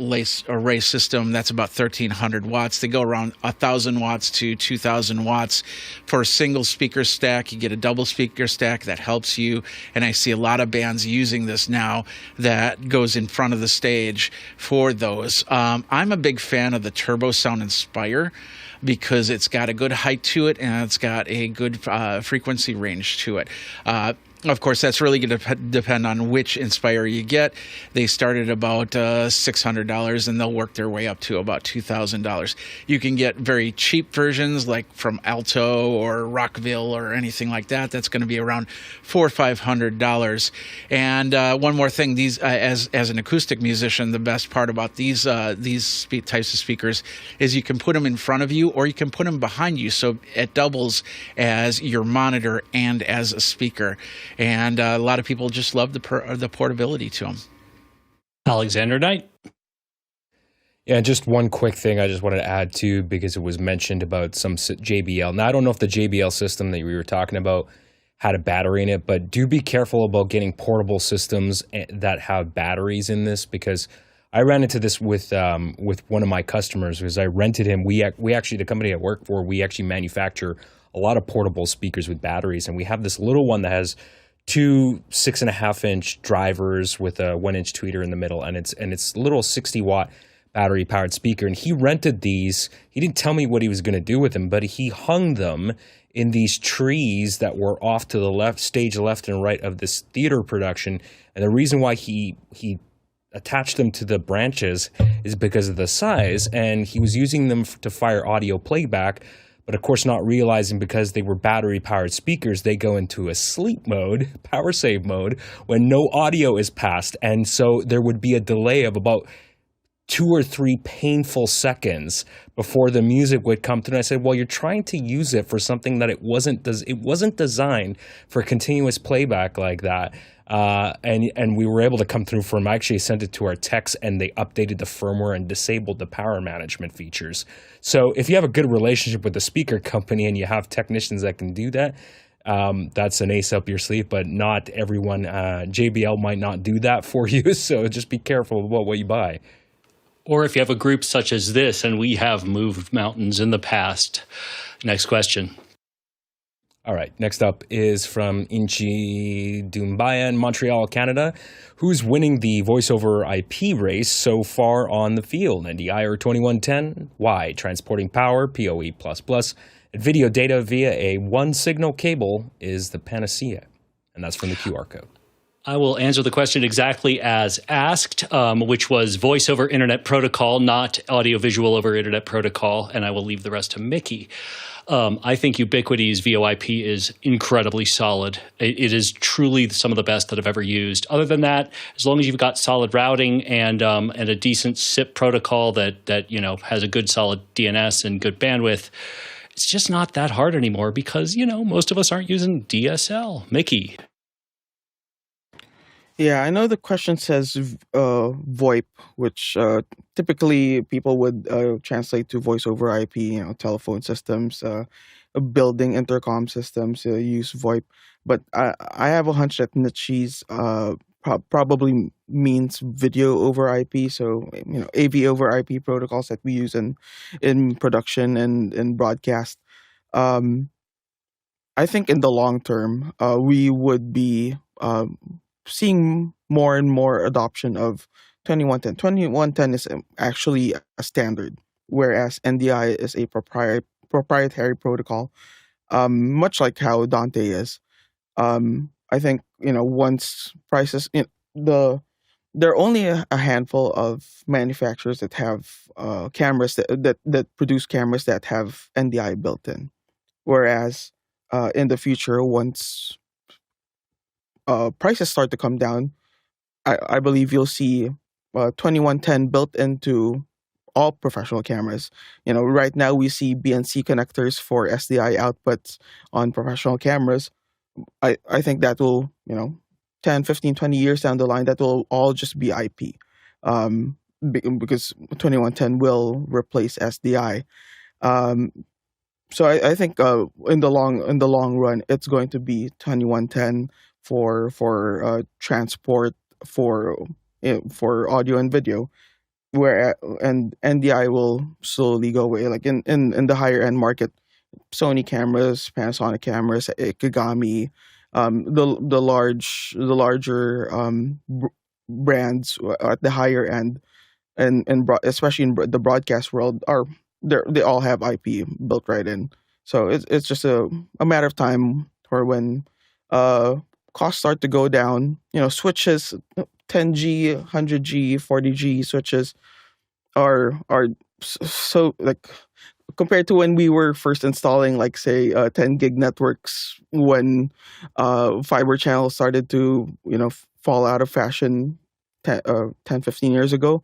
array system. That's about 1,300 watts. They go around 1,000 watts to 2,000 watts for a single speaker stack. You get a double speaker stack that helps you, and I see a lot of bands using this now that goes in front of the stage for those. I'm a big fan of the Turbo Sound Inspire because it's got a good height to it and it's got a good frequency range to it. Of course, that's really going to depend on which Inspire you get. They start at about $600, and they'll work their way up to about $2,000. You can get very cheap versions, like from Alto or Rockville or anything like that. That's going to be around $400 or $500. And one more thing: these, as an acoustic musician, the best part about these types of speakers is you can put them in front of you, or you can put them behind you, so it doubles as your monitor and as a speaker. And a lot of people just love the portability to them. Alexander Knight. Yeah, just one quick thing I just wanted to add too, because it was mentioned about some JBL. Now, I don't know if the JBL system that we were talking about had a battery in it, but do be careful about getting portable systems that have batteries in this, because I ran into this with one of my customers because I rented him. We actually, the company I work for, we actually manufacture a lot of portable speakers with batteries, and we have this little one that has two 6.5-inch drivers with a 1-inch tweeter in the middle, and it's little 60-watt battery powered speaker. And he rented these. He didn't tell me what he was going to do with them, but he hung them in these trees that were off to the left, stage left and right of this theater production. And the reason why he attached them to the branches is because of the size, and he was using them to fire audio playback. But of course, not realizing because they were battery-powered speakers, they go into a sleep mode, power save mode, when no audio is passed. And so there would be a delay of about 2 or 3 painful seconds before the music would come through. And I said, well, you're trying to use it for something that it wasn't designed for continuous playback like that. And we were able to come through for him. I actually sent it to our techs, and they updated the firmware and disabled the power management features. So if you have a good relationship with the speaker company and you have technicians that can do that, that's an ace up your sleeve, but not everyone. JBL might not do that for you, so just be careful about what you buy. Or if you have a group such as this, and we have moved mountains in the past. Next question. All right, next up is from Inchi Dumbaya in Montreal, Canada, who's winning the voice over IP race so far on the field. NDI or 2110, why? Transporting power, PoE++, and video data via a one-signal cable is the panacea. And that's from the QR code. I will answer the question exactly as asked, which was voice over internet protocol, not audio-visual over internet protocol, and I will leave the rest to Mickey. I think Ubiquiti's VoIP is incredibly solid. It is truly some of the best that I've ever used. Other than that, as long as you've got solid routing and a decent SIP protocol that has a good solid DNS and good bandwidth, it's just not that hard anymore because most of us aren't using DSL. Mickey. Yeah, I know the question says VoIP, which typically people would translate to voice over IP, telephone systems, building intercom systems use VoIP. But I have a hunch that Nietzsche's probably means video over IP, so AV over IP protocols that we use in production and in broadcast. I think in the long term, we would be seeing more and more adoption of 2110. 2110 is actually a standard, whereas NDI is a proprietary protocol, much like how Dante is. I think once prices, there are only a handful of manufacturers that have cameras that produce cameras that have NDI built in, whereas in the future, once prices start to come down, I believe you'll see 2110 built into all professional cameras. Right now we see BNC connectors for SDI outputs on professional cameras. I think that will, 10, 15, 20 years down the line, that will all just be IP, because 2110 will replace SDI. So I think in the long run, it's going to be 2110 for transport for audio and video, and NDI will slowly go away. Like in the higher end market, Sony cameras, Panasonic cameras, Ikegami, the larger brands at the higher end, and especially in the broadcast world, they all have IP built right in. So it's just a matter of time for when costs start to go down. Switches, 10G, 100G, 40G switches are so, like, compared to when we were first installing, like, say 10 gig networks when fiber channels started to fall out of fashion 10, 15 years ago.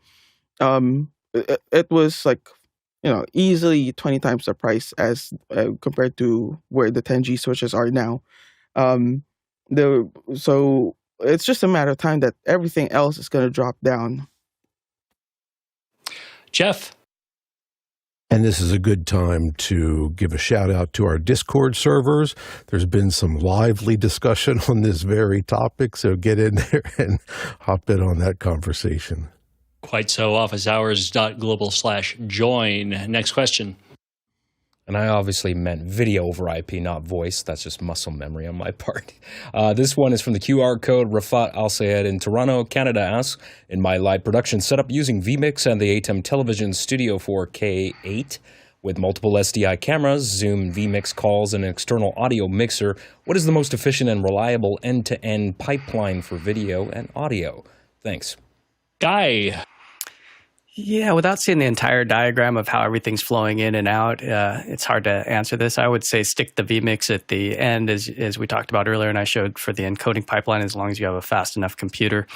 It was like easily 20 times the price as compared to where the 10G switches are now. So it's just a matter of time that everything else is going to drop down. Jeff. And this is a good time to give a shout out to our Discord servers. There's been some lively discussion on this very topic, so get in there and hop in on that conversation. Quite so. officehours.global/join. Next question. And I obviously meant video over IP, not voice. That's just muscle memory on my part. This one is from the QR code. Rafat Al-Sayed in Toronto, Canada asks, in my live production setup using vMix and the ATEM Television Studio 4k 8 with multiple SDI cameras, Zoom vMix calls, and an external audio mixer, what is the most efficient and reliable end-to-end pipeline for video and audio? Thanks. Guy. Yeah, without seeing the entire diagram of how everything's flowing in and out, it's hard to answer this. I would say stick the vMix at the end, as we talked about earlier, and I showed for the encoding pipeline, as long as you have a fast enough computer.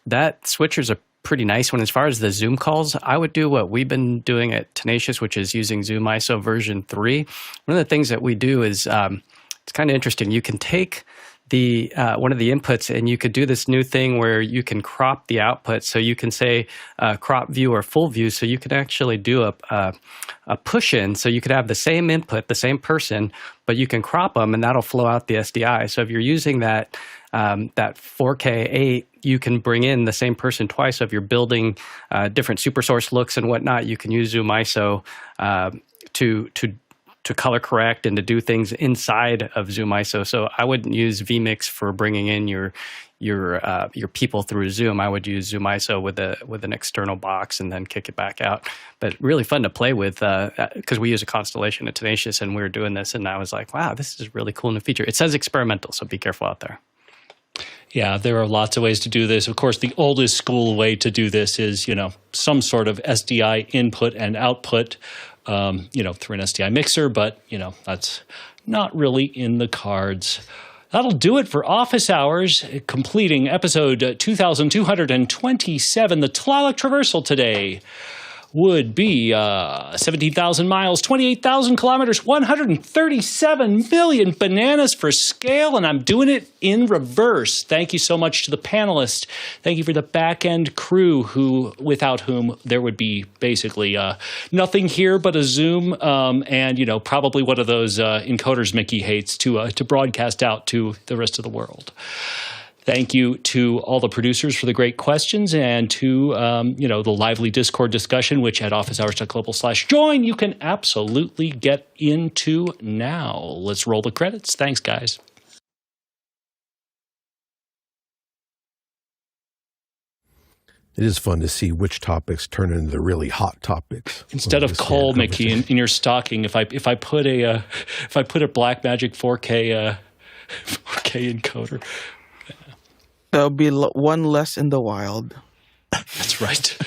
That switcher's a pretty nice one. As far as the Zoom calls, I would do what we've been doing at Tenacious, which is using Zoom ISO version 3. One of the things that we do is, it's kind of interesting. You can take the one of the inputs, and you could do this new thing where you can crop the output. So you can say crop view or full view. So you can actually do a push in. So you could have the same input, the same person, but you can crop them, and that'll flow out the SDI. So if you're using that 4K 8, you can bring in the same person twice. So if you're building different super source looks and whatnot, you can use Zoom ISO to color correct and to do things inside of Zoom ISO. So I wouldn't use vMix for bringing in your people through Zoom. I would use Zoom ISO with an external box and then kick it back out. But really fun to play with because we use a Constellation at Tenacious, and we were doing this, and I was like, wow, this is a really cool new feature. It says experimental, so be careful out there. Yeah, there are lots of ways to do this. Of course, the oldest school way to do this is, some sort of SDI input and output, through an SDI mixer, but, that's not really in the cards. That'll do it for Office Hours, completing episode 2227. The Tlaloc traversal today would be 17,000 miles, 28,000 kilometers, 137 million bananas for scale, and I'm doing it in reverse. Thank you so much to the panelists. Thank you for the back-end crew, without whom there would be basically nothing here but a Zoom and, probably one of those encoders Mickey hates to broadcast out to the rest of the world. Thank you to all the producers for the great questions, and to the lively Discord discussion, which at officehours.global/join you can absolutely get into now. Let's roll the credits. Thanks, guys. It is fun to see which topics turn into the really hot topics. Instead of coal, Mickey, in your stocking, if I put a Blackmagic 4K encoder. There'll be one less in the wild. That's right.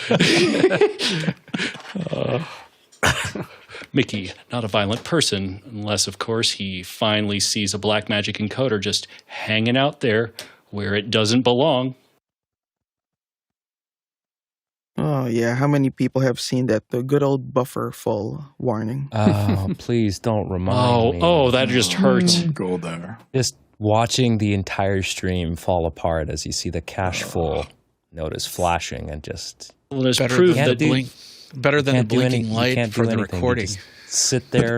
Mickey, not a violent person, unless, of course, he finally sees a Blackmagic encoder just hanging out there where it doesn't belong. Oh, yeah. How many people have seen that? The good old buffer full warning. Oh, please don't remind me. Oh, that just hurts. Go there. Just watching the entire stream fall apart as you see the cache full notice flashing and just... Well, there's proof that better than the blinking light for the recording. Sit there